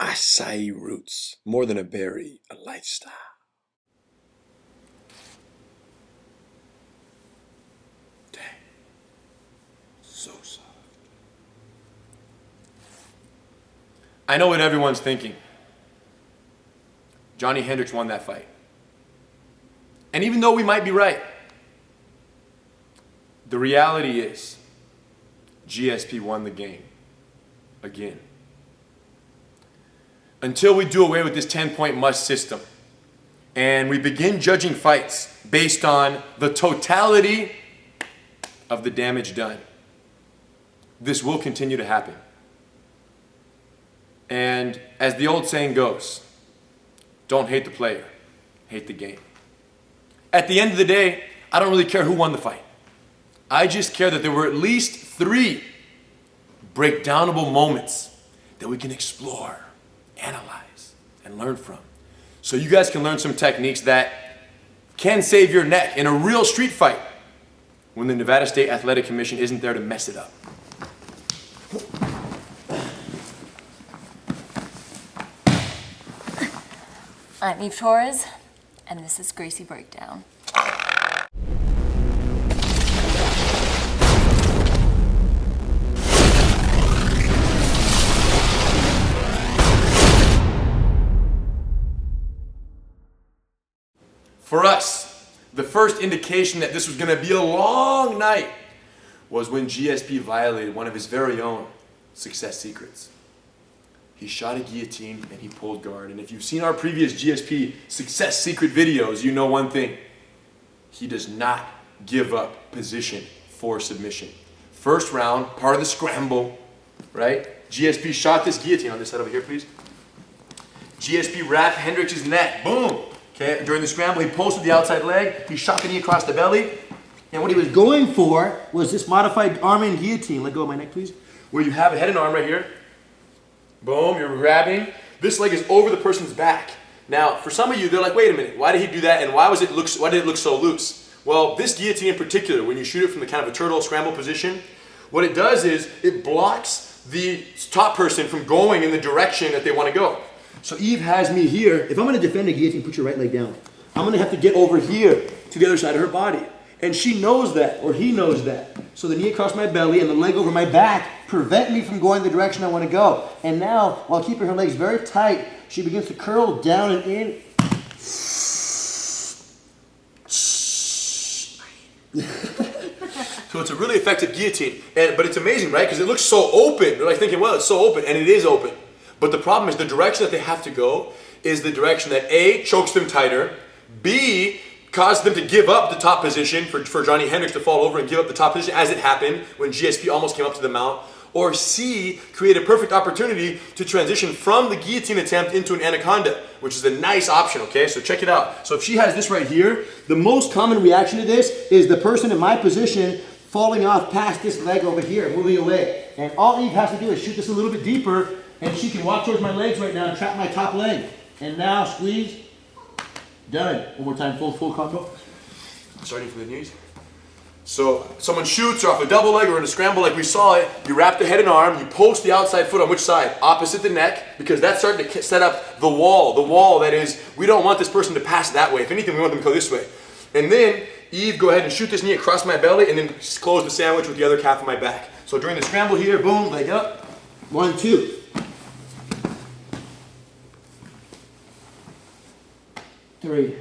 acai roots. More than a berry, a lifestyle. Dang. So soft. I know what everyone's thinking. Johnny Hendricks won that fight. And even though we might be right, the reality is GSP won the game again. Until we do away with this 10-point must system and we begin judging fights based on the totality of the damage done, this will continue to happen. And as the old saying goes, don't hate the player, hate the game. At the end of the day, I don't really care who won the fight. I just care that there were at least 3 breakdownable moments that we can explore, analyze, and learn from. So you guys can learn some techniques that can save your neck in a real street fight when the Nevada State Athletic Commission isn't there to mess it up. I'm Eve Torres, and this is Gracie Breakdown. For us, the first indication that this was going to be a long night was when GSP violated one of his very own success secrets. He shot a guillotine and he pulled guard. And if you've seen our previous GSP success secret videos, you know one thing. He does not give up position for submission. First round, part of the scramble, right? GSP shot this guillotine on this side over here, please. GSP wrapped Hendricks' neck, boom. Okay, during the scramble, he posted the outside leg, he shot the knee across the belly, and what he was going for was this modified arm and guillotine. Let go of my neck, please. Where you have a head and arm right here. Boom, you're grabbing. This leg is over the person's back. Now, for some of you, they're like, wait a minute, why did he do that, and why did it look so loose? Well, this guillotine in particular, when you shoot it from the kind of a turtle scramble position, what it does is it blocks the top person from going in the direction that they want to go. So Eve has me here. If I'm going to defend a guillotine, put your right leg down. I'm going to have to get over here to the other side of her body. And she knows that, or he knows that. So the knee across my belly and the leg over my back prevent me from going the direction I want to go. And now, while keeping her legs very tight, she begins to curl down and in. So it's a really effective guillotine. But it's amazing, right? Because it looks so open. They're like thinking, well, it's so open. And it is open. But the problem is the direction that they have to go is the direction that A, chokes them tighter, B, causes them to give up the top position for Johnny Hendricks to fall over and give up the top position as it happened when GSP almost came up to the mount, or C, create a perfect opportunity to transition from the guillotine attempt into an anaconda, which is a nice option, okay? So check it out. So if she has this right here, the most common reaction to this is the person in my position falling off past this leg over here, moving away. And all Eve has to do is shoot this a little bit deeper, and she can walk towards my legs right now and trap my top leg. And now squeeze. Done. One more time, full combo. Starting from the knees. So someone shoots off a double leg or in a scramble like we saw it. You wrap the head and arm. You post the outside foot on which side? Opposite the neck, because that's starting to set up the wall. The wall that is, we don't want this person to pass that way. If anything, we want them to go this way. And then Eve, go ahead and shoot this knee across my belly and then close the sandwich with the other calf of my back. So during the scramble here, boom, leg up. 1, 2. 3.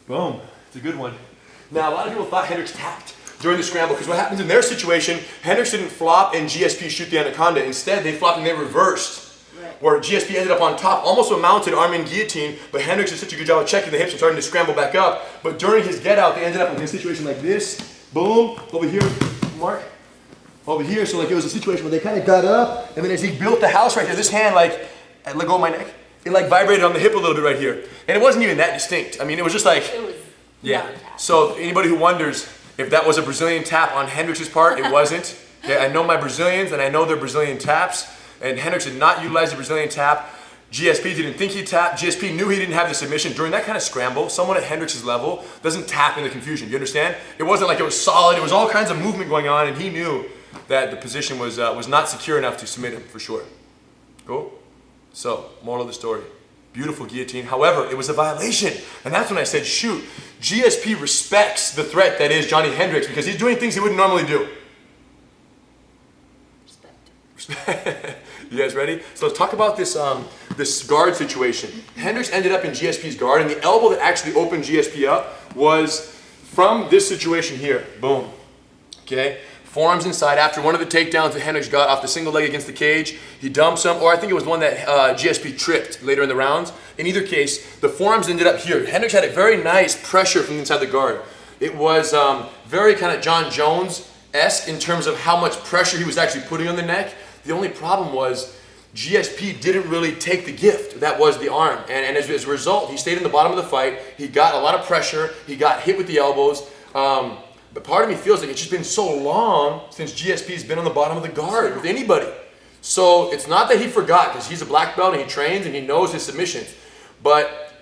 Boom. It's a good one. Now, a lot of people thought Hendricks tapped during the scramble because what happens in their situation, Hendricks didn't flop and GSP shoot the anaconda. Instead, they flopped and they reversed. Right. Where GSP ended up on top, almost a mounted arm and guillotine, but Hendricks did such a good job of checking the hips and starting to scramble back up. But during his get out, they ended up in a situation like this. Boom. Over here, Mark. Over here, so like it was a situation where they kind of got up, and then as he built the house right here, this hand like, let go of my neck. It like vibrated on the hip a little bit right here. And it wasn't even that distinct. I mean, it was just like, it was yeah. So anybody who wonders if that was a Brazilian tap on Hendricks' part, it wasn't. Okay, I know my Brazilians and I know their Brazilian taps. And Hendricks did not utilize the Brazilian tap. GSP didn't think he tapped. GSP knew he didn't have the submission. During that kind of scramble, someone at Hendricks' level doesn't tap in the confusion. You understand? It wasn't like it was solid. It was all kinds of movement going on, and he knew that the position was not secure enough to submit him for sure. Cool? So, moral of the story. Beautiful guillotine. However, it was a violation. And that's when I said, shoot, GSP respects the threat that is Johnny Hendricks because he's doing things he wouldn't normally do. Respect. You guys ready? So let's talk about this, this guard situation. Hendricks ended up in GSP's guard, and the elbow that actually opened GSP up was from this situation here. Boom. Okay? Forearms inside. After one of the takedowns that Hendricks got off the single leg against the cage, he dumps him, or I think it was one that GSP tripped later in the rounds. In either case, the forearms ended up here. Hendricks had a very nice pressure from inside the guard. It was very kind of John Jones-esque in terms of how much pressure he was actually putting on the neck. The only problem was GSP didn't really take the gift. That was the arm. And as a result, he stayed in the bottom of the fight. He got a lot of pressure. He got hit with the elbows. But part of me feels like it's just been so long since GSP's been on the bottom of the guard with anybody. So it's not that he forgot, because he's a black belt and he trains and he knows his submissions. But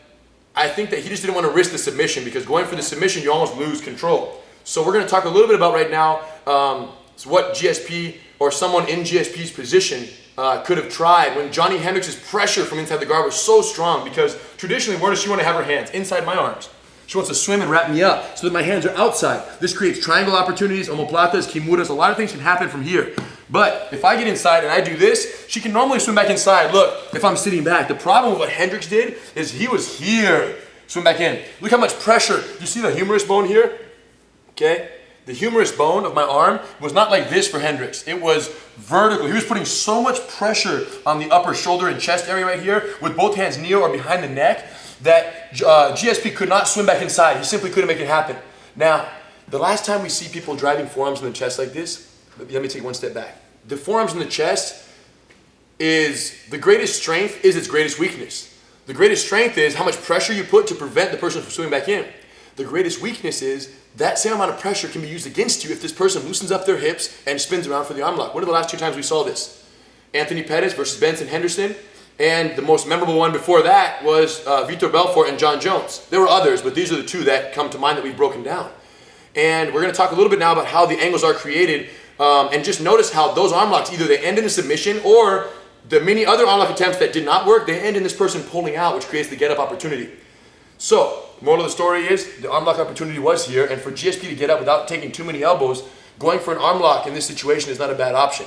I think that he just didn't want to risk the submission, because going for the submission, you almost lose control. So we're going to talk a little bit about right now what GSP or someone in GSP's position could have tried when Johnny Hendricks' pressure from inside the guard was so strong, because traditionally, where does she want to have her hands? Inside my arms. She wants to swim and wrap me up so that my hands are outside. This creates triangle opportunities, omoplatas, kimuras. A lot of things can happen from here. But if I get inside and I do this, she can normally swim back inside. Look, if I'm sitting back. The problem with what Hendricks did is he was here. Swim back in. Look how much pressure. You see the humerus bone here? Okay? The humerus bone of my arm was not like this for Hendricks. It was vertical. He was putting so much pressure on the upper shoulder and chest area right here with both hands near or behind the neck that GSP could not swim back inside. He simply couldn't make it happen. Now, the last time we see people driving forearms in the chest like this, let me take one step back. The forearms in the chest is the greatest strength is its greatest weakness. The greatest strength is how much pressure you put to prevent the person from swimming back in. The greatest weakness is that same amount of pressure can be used against you if this person loosens up their hips and spins around for the arm lock. What are the last two times we saw this? Anthony Pettis versus Benson Henderson. And the most memorable one before that was Vitor Belfort and John Jones. There were others, but these are the two that come to mind that we've broken down. And we're going to talk a little bit now about how the angles are created, and just notice how those arm locks, either they end in a submission, or the many other arm lock attempts that did not work, they end in this person pulling out, which creates the get-up opportunity. So, moral of the story is, the arm lock opportunity was here, and for GSP to get up without taking too many elbows, going for an arm lock in this situation is not a bad option.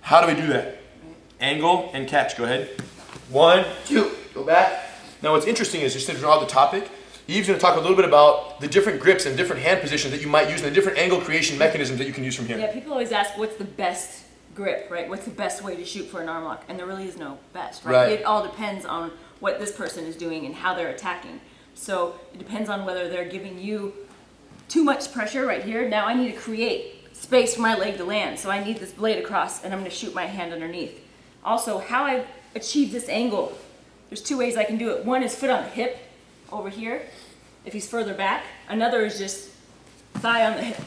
How do we do that? Angle and catch. Go ahead. 1, 2. Go back. Now what's interesting is, just to draw the topic, Eve's going to talk a little bit about the different grips and different hand positions that you might use and the different angle creation mechanisms that you can use from here. Yeah, people always ask what's the best grip, right? What's the best way to shoot for an arm lock? And there really is no best, right? It all depends on what this person is doing and how they're attacking. So it depends on whether they're giving you too much pressure right here. Now I need to create space for my leg to land. So I need this blade across and I'm going to shoot my hand underneath. Also, how I achieve this angle, there's two ways I can do it. One is foot on the hip over here, if he's further back. Another is just thigh on the hip.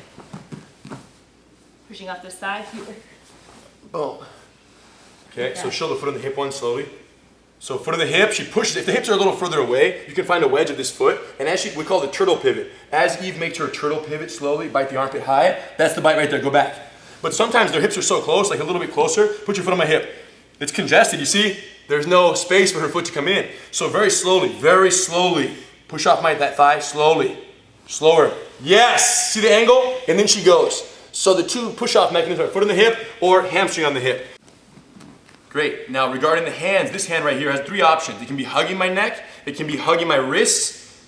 Pushing off this thigh here. Boom. Okay, so show the foot on the hip one slowly. So foot on the hip, she pushes. If the hips are a little further away, you can find a wedge of this foot, and as we call the turtle pivot. As Eve makes her turtle pivot slowly, bite the armpit high, that's the bite right there, go back. But sometimes their hips are so close, like a little bit closer, put your foot on my hip. It's congested, you see? There's no space for her foot to come in. So very slowly, push off that thigh, slowly, slower. Yes, see the angle? And then she goes. So the two push-off mechanisms are foot on the hip or hamstring on the hip. Great. Now regarding the hands, this hand right here has three options. It can be hugging my neck, it can be hugging my wrists,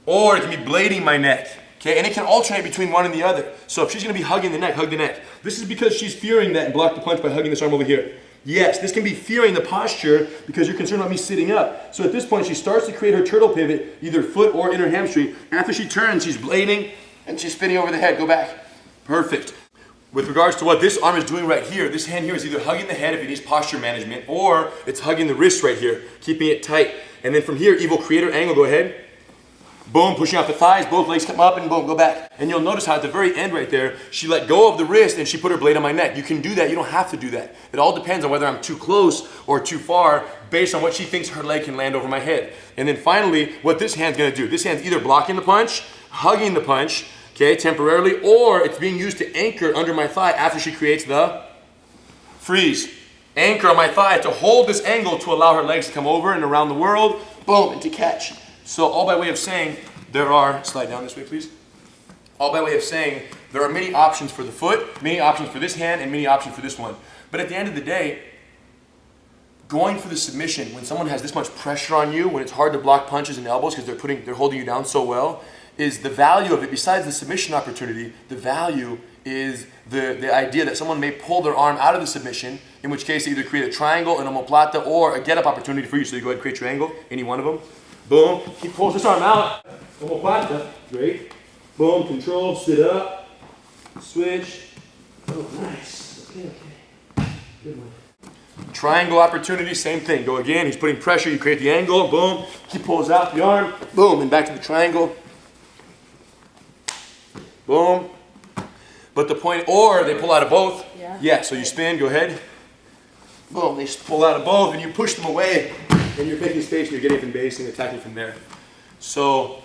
or it can be blading my neck. Okay, and it can alternate between one and the other. So if she's gonna be hugging the neck, hug the neck. This is because she's fearing that and block the punch by hugging this arm over here. Yes, this can be fearing the posture because you're concerned about me sitting up. So at this point, she starts to create her turtle pivot, either foot or inner hamstring. After she turns, she's blading and she's spinning over the head. Go back. Perfect. With regards to what this arm is doing right here, this hand here is either hugging the head if it needs posture management, or it's hugging the wrist right here, keeping it tight. And then from here, Eve will create her angle. Go ahead. Boom, pushing off the thighs, both legs come up, and boom, go back. And you'll notice how at the very end right there, she let go of the wrist and she put her blade on my neck. You can do that, you don't have to do that. It all depends on whether I'm too close or too far based on what she thinks her leg can land over my head. And then finally, what this hand's gonna do, this hand's either blocking the punch, hugging the punch, okay, temporarily, or it's being used to anchor under my thigh after she creates the freeze. anchor on my thigh to hold this angle to allow her legs to come over and around the world, boom, and to catch. So all by way of saying, there are, slide down this way please. All by way of saying, there are many options for the foot, many options for this hand, and many options for this one. But at the end of the day, going for the submission when someone has this much pressure on you, when it's hard to block punches and elbows because they're holding you down so well, is the value of it. Besides the submission opportunity, the value is the idea that someone may pull their arm out of the submission, in which case they either create a triangle, an omoplata, or a get-up opportunity for you. So you go ahead and create your angle, any one of them. Boom. He pulls this arm out. Omoplata. Great. Boom. Control. Sit up. Switch. Oh, nice. Okay. Good one. Triangle opportunity, same thing. Go again. He's putting pressure. You create the angle. Boom. He pulls out the arm. Boom. And back to the triangle. Boom. But the point, or they pull out of both. Yeah, so you spin, go ahead. Boom, they pull out of both and you push them away and you're making space and you're getting from base and attacking from there. So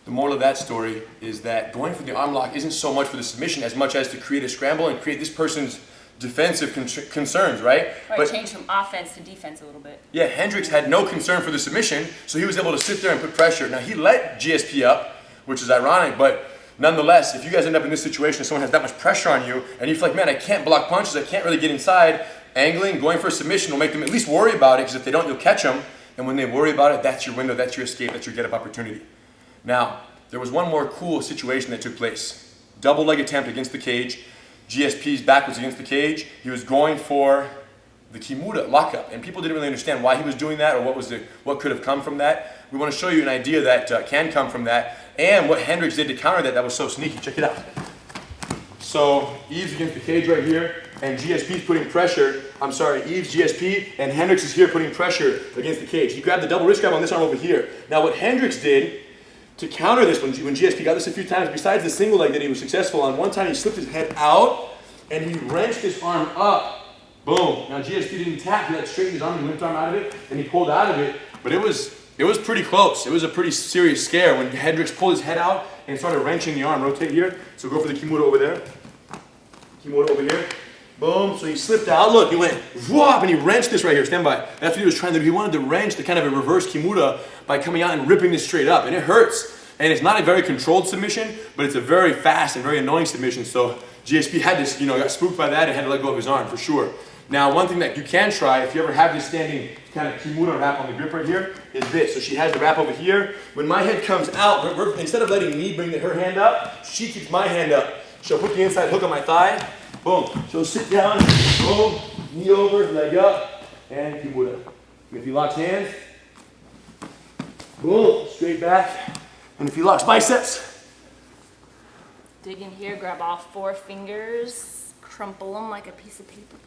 the moral of that story is that going for the arm lock isn't so much for the submission as much as to create a scramble and create this person's defensive concerns, right? Right, but change from offense to defense a little bit. Yeah, Hendricks had no concern for the submission, so he was able to sit there and put pressure. Now he let GSP up, which is ironic, but nonetheless, if you guys end up in this situation and someone has that much pressure on you and you feel like, man, I can't block punches, I can't really get inside, angling, going for a submission will make them at least worry about it, because if they don't, you'll catch them. And when they worry about it, that's your window, that's your escape, that's your get-up opportunity. Now, there was one more cool situation that took place. Double leg attempt against the cage. GSP's back was against the cage. He was going for the Kimura lockup, and people didn't really understand why he was doing that or what could have come from that. We want to show you an idea that can come from that, and what Hendricks did to counter that was so sneaky. Check it out. So Eve's against the cage right here, and GSP's putting pressure. I'm sorry, Eve's GSP, and Hendricks is here putting pressure against the cage. He grabbed the double wrist grab on this arm over here. Now what Hendricks did to counter this, when GSP got this a few times, besides the single leg that he was successful on, one time he slipped his head out, and he wrenched his arm up. Boom. Now GSP didn't tap, he straightened his arm and limped arm out of it, and he pulled out of it, but it was pretty close. It was a pretty serious scare when Hendricks pulled his head out and started wrenching the arm. Rotate here. So go for the Kimura over there. Kimura over here. Boom. So he slipped out. Look, he went whoop, and he wrenched this right here. Stand by. That's what he was trying to do. He wanted to wrench the kind of a reverse Kimura by coming out and ripping this straight up. And it hurts. And it's not a very controlled submission, but it's a very fast and very annoying submission. So GSP had this, got spooked by that and had to let go of his arm for sure. Now, one thing that you can try, if you ever have this standing kind of Kimura wrap on the grip right here, is this. So she has the wrap over here. When my head comes out, instead of letting me bring her hand up, she keeps my hand up. She'll put the inside hook on my thigh. Boom. She'll sit down. Boom. Knee over, leg up, and Kimura. If he locks hands, boom, straight back. And if he locks biceps, dig in here, grab all 4 fingers, crumple them like a piece of paper.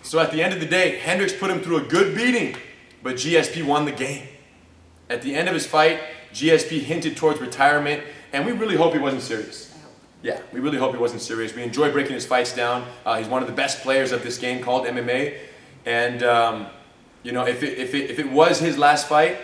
So at the end of the day, Hendricks put him through a good beating, but GSP won the game. At the end of his fight, GSP hinted towards retirement, and we really hope he wasn't serious. Yeah, we really hope he wasn't serious. We enjoy breaking his fights down. He's one of the best players of this game called MMA, and if it was his last fight,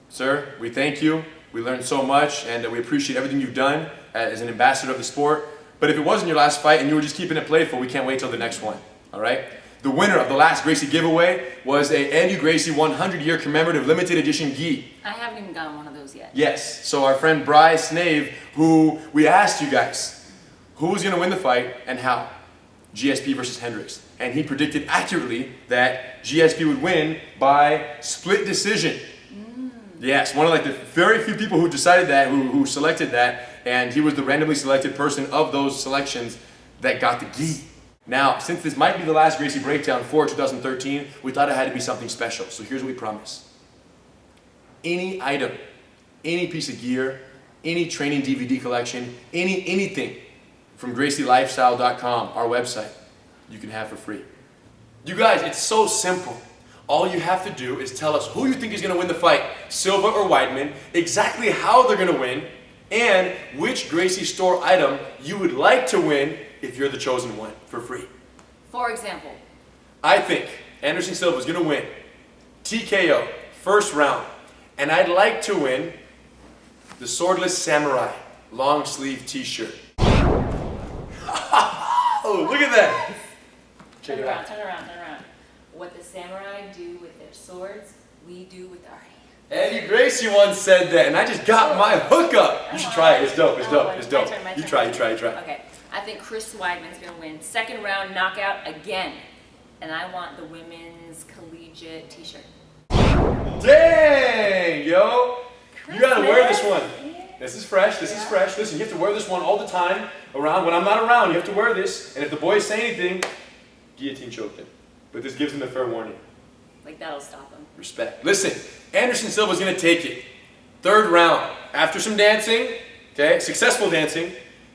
sir, we thank you. We learned so much, and we appreciate everything you've done as an ambassador of the sport. But if it wasn't your last fight and you were just keeping it playful, we can't wait till the next one, all right? The winner of the last Gracie giveaway was a Andy Gracie 100-year commemorative limited edition Gi. I haven't even gotten one of those yet. Yes, so our friend Bryce Snave, who we asked you guys, who was gonna win the fight and how? GSP versus Hendricks. And he predicted accurately that GSP would win by split decision. Yes, one of the very few people who decided that, who selected that, and he was the randomly selected person of those selections that got the Gi. Now, since this might be the last Gracie Breakdown for 2013, we thought it had to be something special. So here's what we promise. Any item, any piece of gear, any training DVD collection, anything from GracieLifestyle.com, our website, you can have for free. You guys, it's so simple. All you have to do is tell us who you think is going to win the fight, Silva or Weidman, exactly how they're going to win, and which Gracie store item you would like to win if you're the chosen one for free. For example, I think Anderson Silva is going to win TKO, first round, and I'd like to win the Swordless Samurai long sleeve t-shirt. Oh, look at that. Check Turn it around, out. turn around, turn around. What the samurai do with their swords, we do with our hands. Eddie Gracie once said that, and I just got my hook up. You should try it. It's dope. It's dope. It's dope. You try. Okay. I think Chris Weidman's going to win. Second round knockout again. And I want the women's collegiate t-shirt. Dang, yo. You gotta wear this one. Yeah. This is fresh. This is fresh. Listen, you have to wear this one all the time around. When I'm not around, you have to wear this. And if the boys say anything, guillotine choke them. But this gives them the fair warning. Like that'll stop them. Respect. Listen, Anderson Silva's gonna take it. Third round. After some dancing, okay, successful dancing.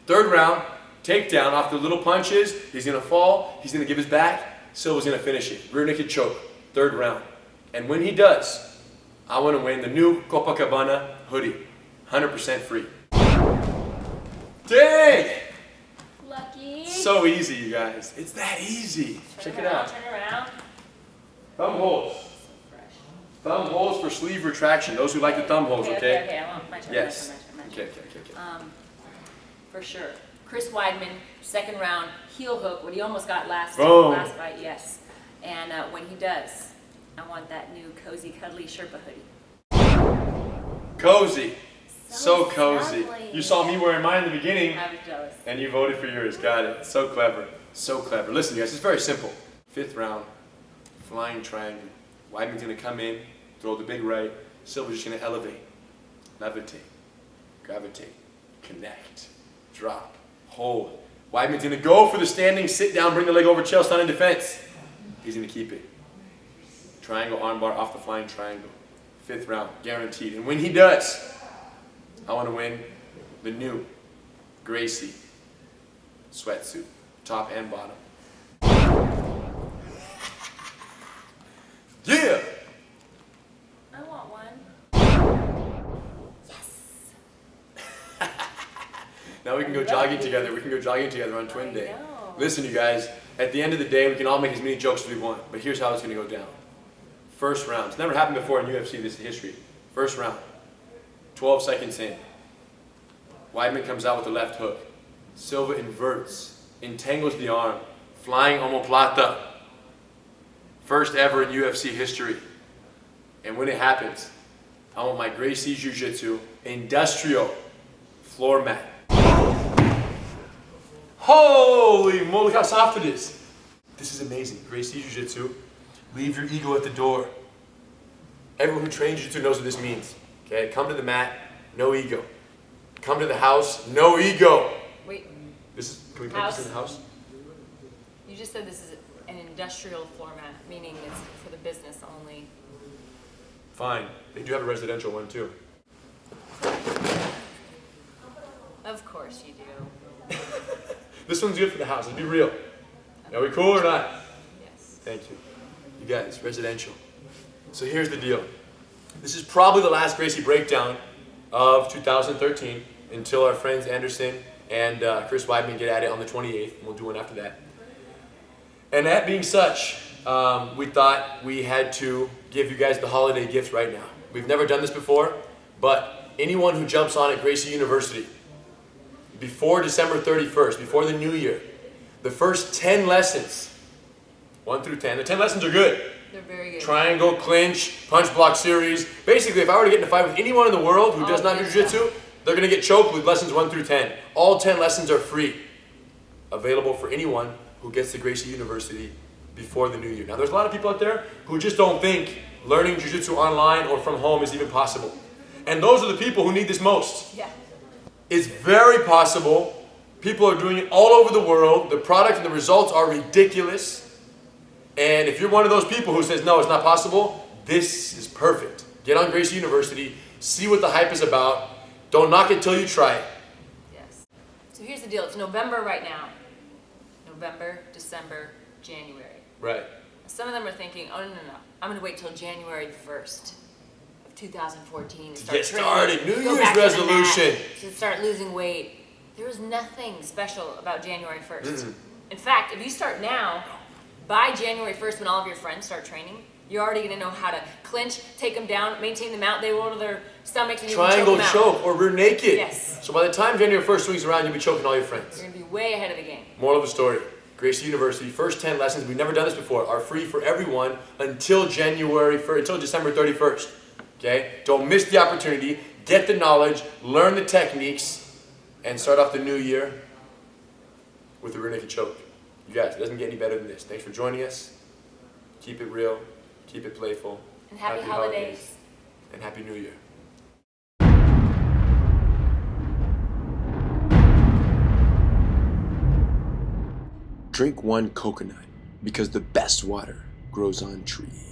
Third round, takedown off the little punches. He's gonna fall. He's gonna give his back. Silva's gonna finish it. Rear naked choke. Third round. And when he does, I want to win the new Copacabana hoodie. 100% free. Dang! Lucky. So easy, you guys. It's that easy. Check it out. Turn around. Thumb holes. Fresh. Thumb holes for sleeve retraction. Those who like the thumb holes, okay? Okay, I want my turn. Yes. My turn. Okay. For sure. Chris Weidman, second round, heel hook, what he almost got last fight, yes. And when he does, I want that new cozy, cuddly Sherpa hoodie. Cozy. So cozy. lovely. You saw me wearing mine in the beginning, I was jealous. and you voted for yours. Got it. So clever. So clever. Listen, you guys, it's very simple. Fifth round, flying triangle. Weidman's going to come in, throw the big right. Silva's just going to elevate, levitate, gravitate, connect, drop, hold. Weidman's going to go for the standing, sit down, bring the leg over, chest down in defense. He's going to keep it. Triangle armbar off the flying triangle. Fifth round, guaranteed. And when he does, I want to win the new Gracie sweatsuit, top and bottom. Yeah! I want one. Yes! Now we can go jogging together. We can go jogging together on Twin Day. I know. Listen, you guys, at the end of the day, we can all make as many jokes as we want, but here's how it's going to go down. First round. It's never happened before in UFC, this is history. First round. 12 seconds in. Weidman comes out with the left hook. Silva inverts, entangles the arm, flying omoplata. First ever in UFC history. And when it happens, I want my Gracie Jiu-Jitsu industrial floor mat. Holy moly, look how soft it is. This is amazing. Gracie Jiu-Jitsu. Leave your ego at the door. Everyone who trains Jiu-Jitsu knows what this means. Okay, come to the mat, no ego. Come to the house, no ego. Wait, Can we put this in the house? you just said this is an industrial format, meaning it's for the business only. Fine. They do have a residential one too. Of course you do. This one's good for the house. Let's be real. Are we cool or not? Yes. Thank you. You guys, residential. So here's the deal. This is probably the last Gracie breakdown of 2013 until our friends Anderson and Chris Weidman get at it on the 28th, and we'll do one after that. And that being such, we thought we had to give you guys the holiday gift right now. We've never done this before, but anyone who jumps on at Gracie University before December 31st, before the new year, the first 10 lessons, 1 through 10, the 10 lessons are good. They're very good. Triangle, clinch, punch block series. Basically, if I were to get in a fight with anyone in the world who does not do jiu-jitsu, they're going to get choked with lessons 1 through 10. All 10 lessons are free. Available for anyone who gets to Gracie University before the new year. Now, there's a lot of people out there who just don't think learning jiu-jitsu online or from home is even possible. And those are the people who need this most. Yeah. It's very possible. People are doing it all over the world. The product and the results are ridiculous. And if you're one of those people who says, no, it's not possible, this is perfect. Get on Gracie University, see what the hype is about. Don't knock it till you try it. Yes. So here's the deal. It's November right now. November, December, January. Right. Some of them are thinking, oh, no. I'm going to wait till January 1st of 2014 to start Get training, started. New go Year's back to the resolution. mat, to start losing weight. There is nothing special about January 1st. Mm-mm. In fact, if you start now, by January 1st, when all of your friends start training, you're already going to know how to clinch, take them down, maintain them out. They roll to their stomachs and you Triangle can choke them out. choke or rear naked. Yes. So by the time January 1st swings around, you'll be choking all your friends. You're going to be way ahead of the game. Moral of the story, Gracie University, first 10 lessons, we've never done this before, are free for everyone until December 31st. Okay? Don't miss the opportunity, get the knowledge, learn the techniques, and start off the new year with a rear naked choke. You guys, it doesn't get any better than this. Thanks for joining us. Keep it real, keep it playful. And happy holidays. And Happy New Year. Drink one coconut, because the best water grows on trees.